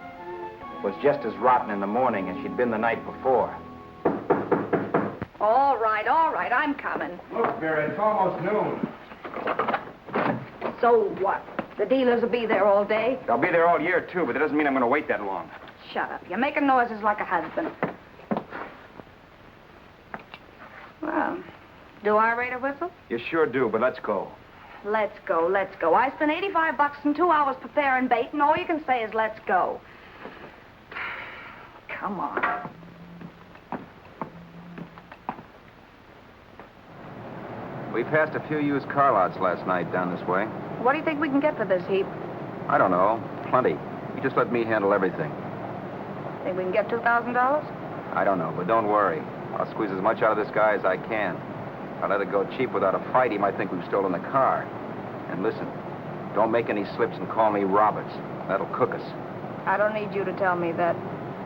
was just as rotten in the morning as she'd been the night before. All right, I'm coming. Look, Vera, it's almost noon. So what? The dealers will be there all day? They'll be there all year, too, but that doesn't mean I'm going to wait that long. Shut up. You're making noises like a husband. Well, do I rate a whistle? You sure do, but let's go. Let's go, let's go. I spent $85 in 2 hours preparing bait, and all you can say is let's go. Come on. We passed a few used car lots last night down this way. What do you think we can get for this heap? I don't know. Plenty. You just let me handle everything. Think we can get $2,000? I don't know, but don't worry. I'll squeeze as much out of this guy as I can. If I let it go cheap without a fight, he might think we've stolen the car. And listen, don't make any slips and call me Roberts. That'll cook us. I don't need you to tell me that.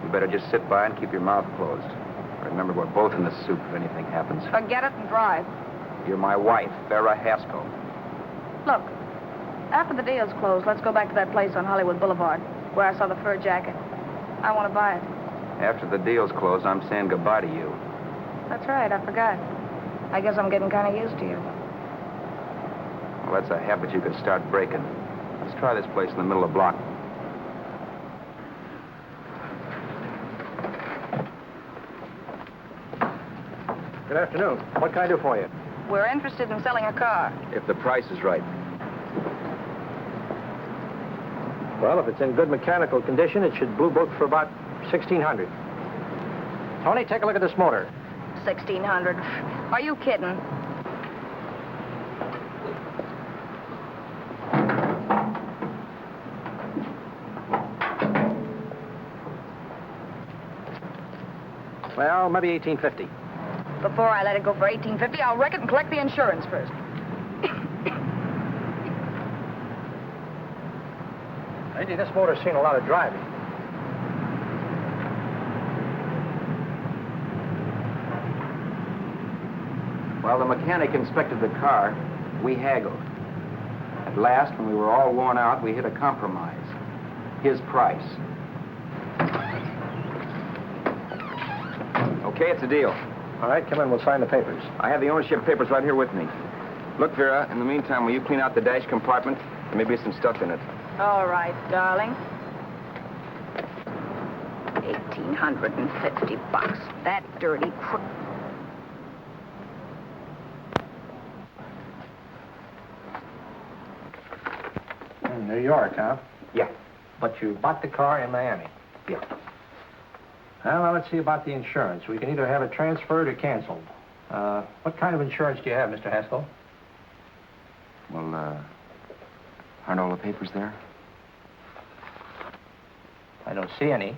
You better just sit by and keep your mouth closed. Remember, we're both in the soup if anything happens. Forget it and drive. You're my wife, Vera Haskell. Look, after the deal's closed, let's go back to that place on Hollywood Boulevard where I saw the fur jacket. I want to buy it. After the deal's closed, I'm saying goodbye to you. That's right, I forgot. I guess I'm getting kind of used to you. Well, that's a habit you could start breaking. Let's try this place in the middle of the block. Good afternoon. What can I do for you? We're interested in selling a car. If the price is right. Well, if it's in good mechanical condition, it should blue book for about $1,600. Tony, take a look at this motor. 1,600. Are you kidding? Well, maybe 1850. Before I let it go for 1850, I'll wreck it and collect the insurance first. Lady, this motor's seen a lot of driving. While the mechanic inspected the car, we haggled. At last, when we were all worn out, we hit a compromise. His price. Okay, it's a deal. All right, come in. We'll sign the papers. I have the ownership papers right here with me. Look, Vera, in the meantime, will you clean out the dash compartment? There may be some stuff in it. All right, darling. $1,850. That dirty crook. New York, huh? Yeah. But you bought the car in Miami. Yeah. Well, now let's see about the insurance. We can either have it transferred or canceled. What kind of insurance do you have, Mr. Haskell? Well, aren't all the papers there? I don't see any.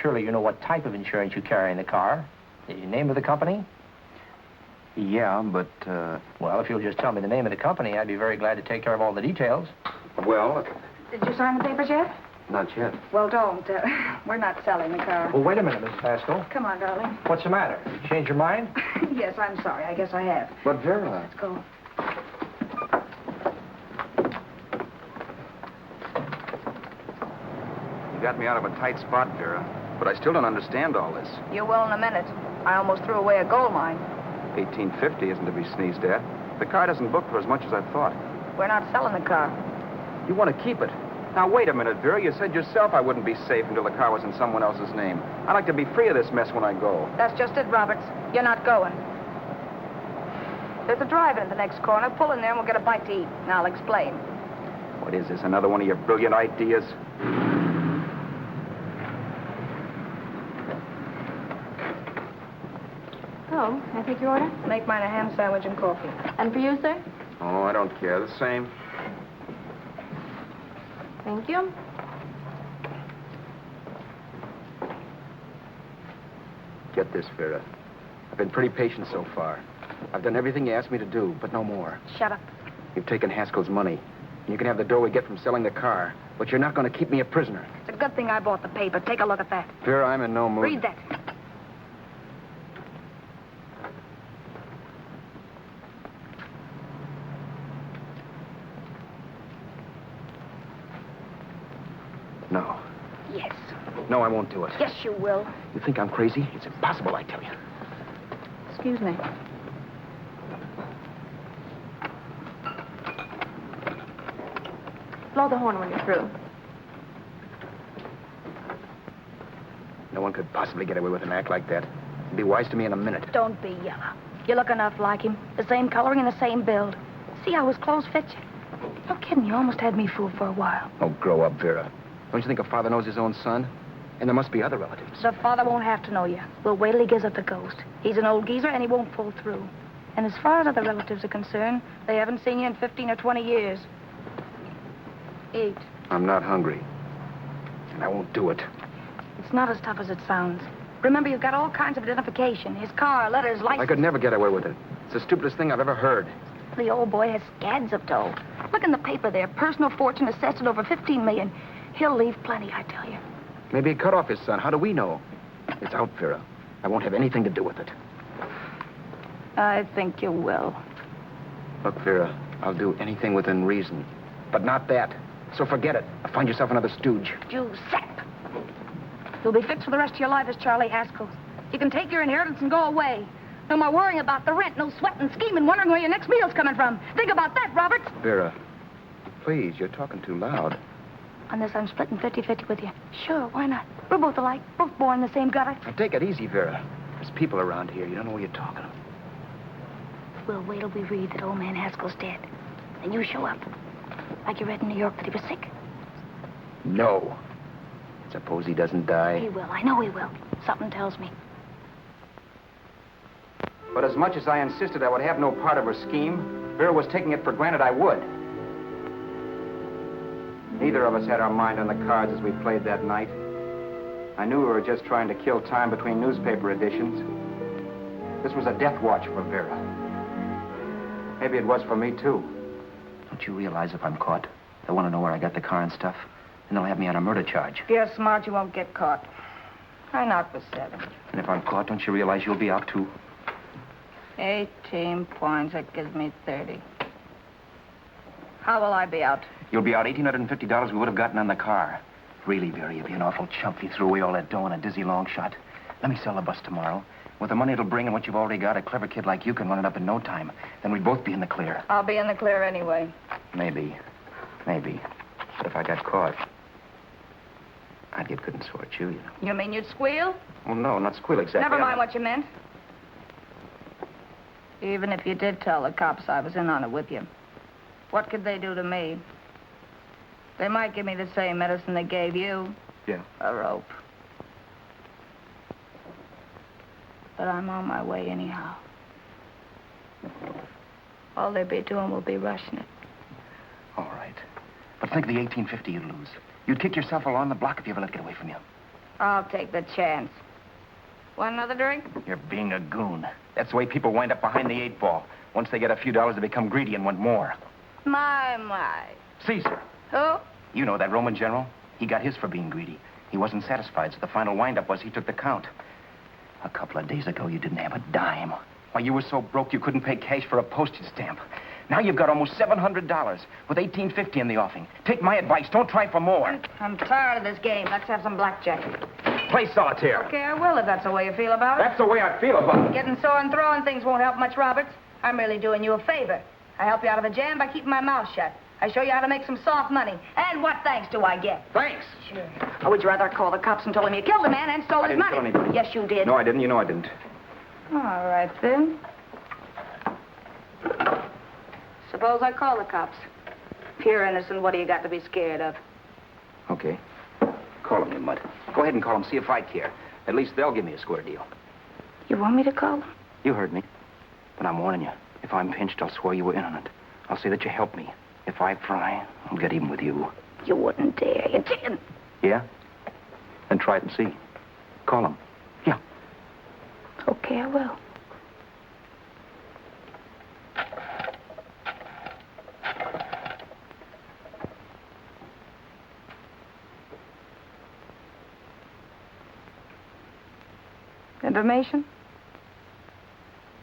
Surely you know what type of insurance you carry in the car. The name of the company? Yeah, but, Well, if you'll just tell me the name of the company, I'd be very glad to take care of all the details. well, Did you sign the papers yet? not yet. Well, don't. We're not selling the car. Well, wait a minute, Mrs. Haskell. Come on, darling. What's the matter? You changed your mind? Yes, I'm sorry. I guess I have. But, Vera... Let's go. You got me out of a tight spot, Vera. But I still don't understand all this. You will in a minute. I almost threw away a gold mine. 1850 isn't to be sneezed at. The car doesn't book for as much as I thought. We're not selling the car. You want to keep it. Now, wait a minute, Vera. You said yourself I wouldn't be safe until the car was in someone else's name. I'd like to be free of this mess when I go. That's just it, Roberts. You're not going. There's a drive-in at the next corner. Pull in there and we'll get a bite to eat. And I'll explain. What is this, another one of your brilliant ideas? Oh, I take your order? Make mine a ham sandwich and coffee. And for you, sir? Oh, I don't care. The same. Thank you. Get this, Vera. I've been pretty patient so far. I've done everything you asked me to do, but no more. Shut up. You've taken Haskell's money. And you can have the dough we get from selling the car, but you're not going to keep me a prisoner. It's a good thing I bought the paper. Take a look at that. Vera, I'm in no mood. Read that. No. Yes. No, I won't do it. Yes, you will. You think I'm crazy? It's impossible, I tell you. Excuse me. Blow the horn when you're through. No one could possibly get away with an act like that. He'd be wise to me in a minute. Don't be yellow. You look enough like him. The same coloring and the same build. See how his clothes fit you? No kidding, you almost had me fooled for a while. Oh, grow up, Vera. Don't you think a father knows his own son? And there must be other relatives. The father won't have to know you. We'll wait till he gives up the ghost. He's an old geezer and he won't pull through. And as far as other relatives are concerned, they haven't seen you in 15 or 20 years. Eat. I'm not hungry. And I won't do it. It's not as tough as it sounds. Remember, you've got all kinds of identification. His car, letters, license. I could never get away with it. It's the stupidest thing I've ever heard. The old boy has scads of dough. Look in the paper there. Personal fortune assessed at over $15 million. He'll leave plenty, I tell you. Maybe he cut off his son. How do we know? It's out, Vera. I won't have anything to do with it. I think you will. Look, Vera, I'll do anything within reason. But not that. So forget it. I'll find yourself another stooge. You sap. You'll be fixed for the rest of your life as Charlie Haskell. You can take your inheritance and go away. No more worrying about the rent, no sweating, scheming, wondering where your next meal's coming from. Think about that, Roberts. Vera, please, you're talking too loud. On this, I'm splitting 50-50 with you. Sure, why not? We're both alike, both born in the same gutter. Now, take it easy, Vera. There's people around here. You don't know what you're talking about. We'll wait till we read that old man Haskell's dead. Then you show up. Like you read in New York that he was sick. No. Suppose he doesn't die. He will. I know he will. Something tells me. But as much as I insisted I would have no part of her scheme, Vera was taking it for granted I would. Neither of us had our mind on the cards as we played that night. I knew we were just trying to kill time between newspaper editions. This was a death watch for Vera. Maybe it was for me, too. Don't you realize if I'm caught, they'll want to know where I got the car and stuff, and they'll have me on a murder charge. If you're smart, you won't get caught. I knock for 7. And if I'm caught, don't you realize you'll be out, too? 18 points. That gives me 30. How will I be out? You'll be out $1,850 we would have gotten on the car. Really, Vera, you'd be an awful chump if you threw away all that dough on a dizzy long shot. Let me sell the bus tomorrow. With the money it'll bring and what you've already got, a clever kid like you can run it up in no time. Then we'd both be in the clear. I'll be in the clear anyway. Maybe. But if I got caught, I'd get good and sore at you, you know. You mean you'd squeal? Well, no, not squeal exactly. Never mind what you meant. Even if you did tell the cops I was in on it with you, what could they do to me? They might give me the same medicine they gave you. Yeah. A rope. But I'm on my way anyhow. All they'll be doing will be rushing it. All right. But think of the $1,850 you'd lose. You'd kick yourself along the block if you ever let it get away from you. I'll take the chance. Want another drink? You're being a goon. That's the way people wind up behind the 8 ball. Once they get a few dollars, they become greedy and want more. My. Caesar. Who? You know that Roman general? He got his for being greedy. He wasn't satisfied, so the final wind-up was he took the count. A couple of days ago, you didn't have a dime. Why, you were so broke you couldn't pay cash for a postage stamp. Now you've got almost $700 with $1,850 in the offing. Take my advice. Don't try for more. I'm tired of this game. Let's have some blackjack. Play solitaire. Okay, I will if that's the way you feel about it. That's the way I feel about it. Getting sore and throwing things won't help much, Roberts. I'm really doing you a favor. I help you out of a jam by keeping my mouth shut. I show you how to make some soft money. And what thanks do I get? Thanks. Sure. Or would you rather call the cops and tell them you killed the man and stole his money? I didn't kill anybody. Yes, you did. No, I didn't. You know I didn't. All right, then. Suppose I call the cops. If you're innocent, what do you got to be scared of? Okay. Call them, you mud. Go ahead and call them, see if I care. At least they'll give me a square deal. You want me to call them? You heard me. But I'm warning you. If I'm pinched, I'll swear you were in on it. I'll say that you helped me. If I fry, I'll get even with you. You wouldn't dare. You didn't. Yeah? Then try it and see. Call them. Yeah. Okay, I will. Information?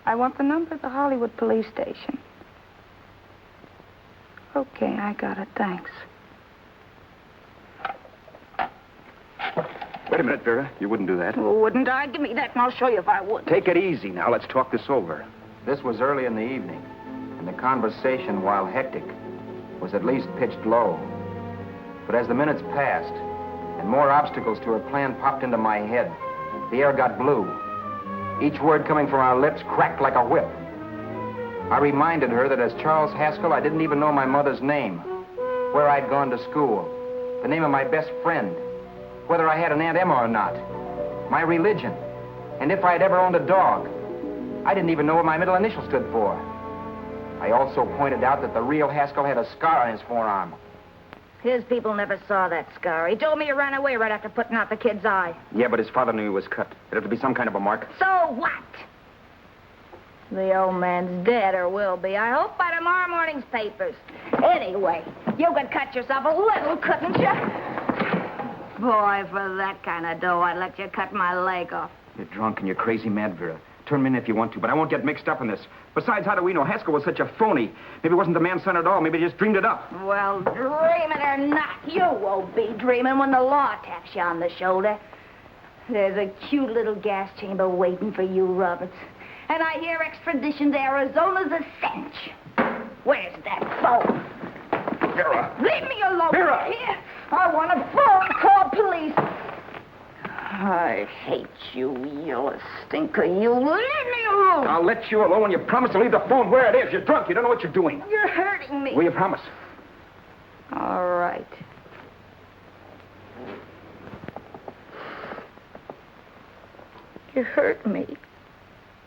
I want the number of the Hollywood police station. Okay, I got it. Thanks. Wait a minute, Vera. You wouldn't do that. Wouldn't I? Give me that and I'll show you if I would. Take it easy now. Let's talk this over. This was early in the evening, and the conversation, while hectic, was at least pitched low. But as the minutes passed, and more obstacles to her plan popped into my head, the air got blue. Each word coming from our lips cracked like a whip. I reminded her that as Charles Haskell, I didn't even know my mother's name, where I'd gone to school, the name of my best friend, whether I had an Aunt Emma or not, my religion, and if I'd ever owned a dog. I didn't even know what my middle initial stood for. I also pointed out that the real Haskell had a scar on his forearm. His people never saw that scar. He told me he ran away right after putting out the kid's eye. Yeah, but his father knew he was cut. It'd have to be some kind of a mark. So what? The old man's dead, or will be. I hope by tomorrow morning's papers. Anyway, you could cut yourself a little, couldn't you? Boy, for that kind of dough, I'd let you cut my leg off. You're drunk and you're crazy mad, Vera. Turn me in if you want to, but I won't get mixed up in this. Besides, how do we know Haskell was such a phony? Maybe he wasn't the man's son at all. Maybe he just dreamed it up. Well, dreaming or not, you won't be dreaming when the law taps you on the shoulder. There's a cute little gas chamber waiting for you, Roberts. And I hear extradition to Arizona's a cinch. Where's that phone? Vera! Leave me alone. Vera! Here. I want a phone. Call police. I hate you, you stinker. You leave me alone. I'll let you alone when you promise to leave the phone where it is. You're drunk. You don't know what you're doing. You're hurting me. Will you promise? All right. You hurt me.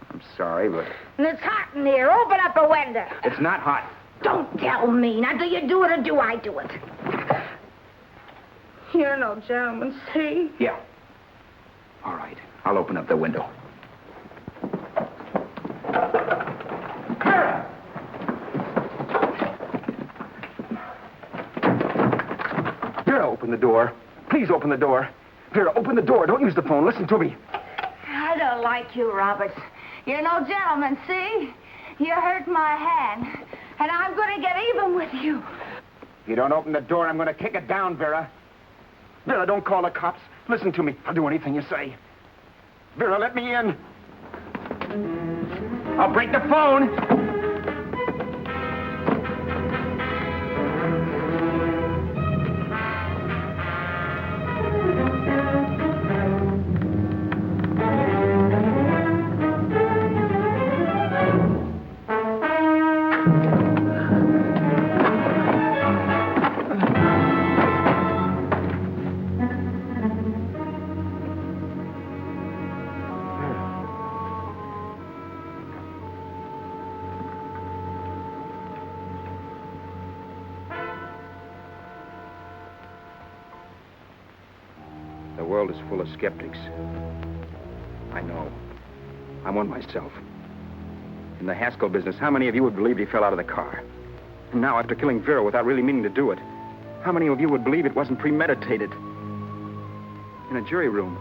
I'm sorry, but... And it's hot in here. Open up the window. It's not hot. Don't tell me. Now, do you do it or do I do it? You're no gentleman, see? Yeah. All right. I'll open up the window. Vera! Vera, open the door. Please open the door. Vera, open the door. Don't use the phone. Listen to me. I don't like you, Roberts. You're no gentleman, see? You hurt my hand, and I'm going to get even with you. If you don't open the door, I'm going to kick it down, Vera. Vera, don't call the cops. Listen to me. I'll do anything you say. Vera, let me in. I'll break the phone. The world is full of skeptics. I know. I'm one myself. In the Haskell business, how many of you would believe he fell out of the car? And now, after killing Vera without really meaning to do it, how many of you would believe it wasn't premeditated? In a jury room,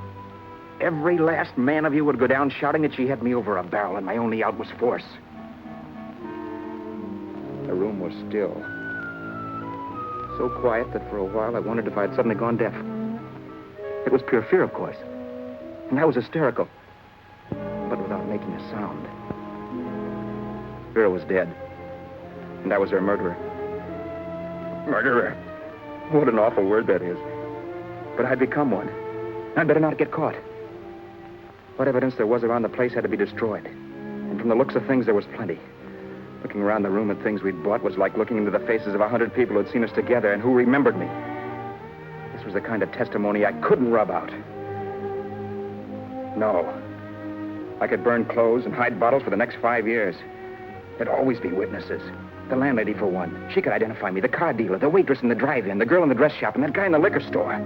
every last man of you would go down shouting that she had me over a barrel and my only out was force. The room was still. So quiet that for a while I wondered if I had suddenly gone deaf. It was pure fear, of course. And I was hysterical. But without making a sound. Vera was dead. And I was her murderer. Murderer. What an awful word that is. But I'd become one. I'd better not get caught. What evidence there was around the place had to be destroyed. And from the looks of things, there was plenty. Looking around the room at things we'd bought was like looking into the faces of 100 people who'd seen us together and who remembered me. This was the kind of testimony I couldn't rub out. No. I could burn clothes and hide bottles for the next 5 years. There'd always be witnesses. The landlady, for one. She could identify me. The car dealer, the waitress in the drive-in, the girl in the dress shop, and that guy in the liquor store.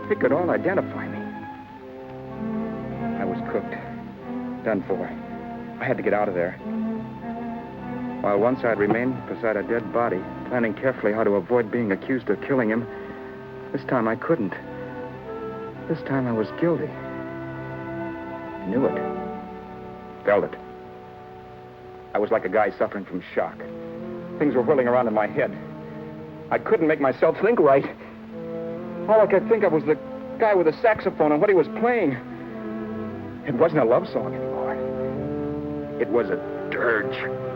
They could all identify me. I was cooked. Done for. I had to get out of there. While once I'd remained beside a dead body, planning carefully how to avoid being accused of killing him, this time I couldn't. This time I was guilty. Knew it. Felt it. I was like a guy suffering from shock. Things were whirling around in my head. I couldn't make myself think right. All I could think of was the guy with the saxophone and what he was playing. It wasn't a love song anymore. It was a dirge.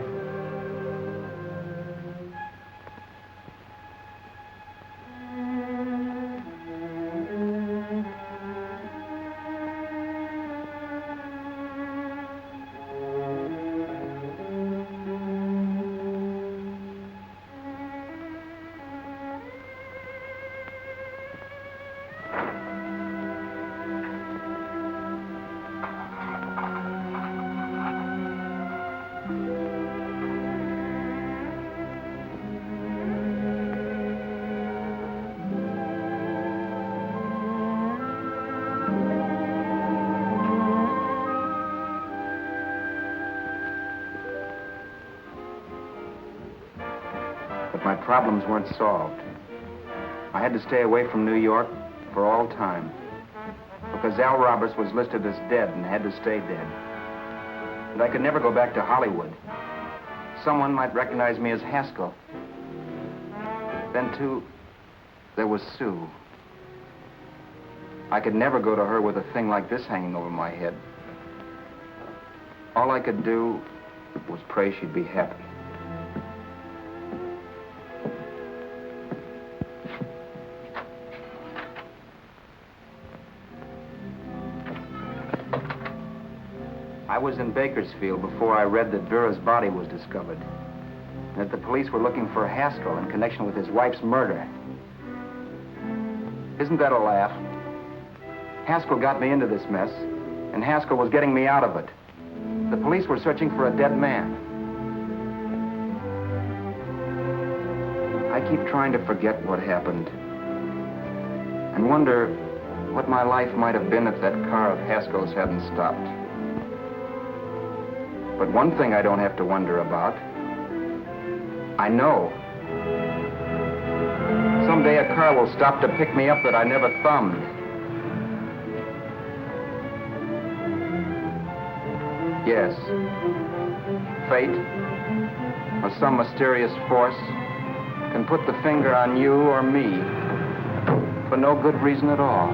My problems weren't solved. I had to stay away from New York for all time. Because Al Roberts was listed as dead and had to stay dead. And I could never go back to Hollywood. Someone might recognize me as Haskell. Then, too, there was Sue. I could never go to her with a thing like this hanging over my head. All I could do was pray she'd be happy. I was in Bakersfield before I read that Vera's body was discovered. And that the police were looking for Haskell in connection with his wife's murder. Isn't that a laugh? Haskell got me into this mess, and Haskell was getting me out of it. The police were searching for a dead man. I keep trying to forget what happened. And wonder what my life might have been if that car of Haskell's hadn't stopped. But one thing I don't have to wonder about. I know. Someday a car will stop to pick me up that I never thumbed. Yes. Fate, or some mysterious force, can put the finger on you or me for no good reason at all.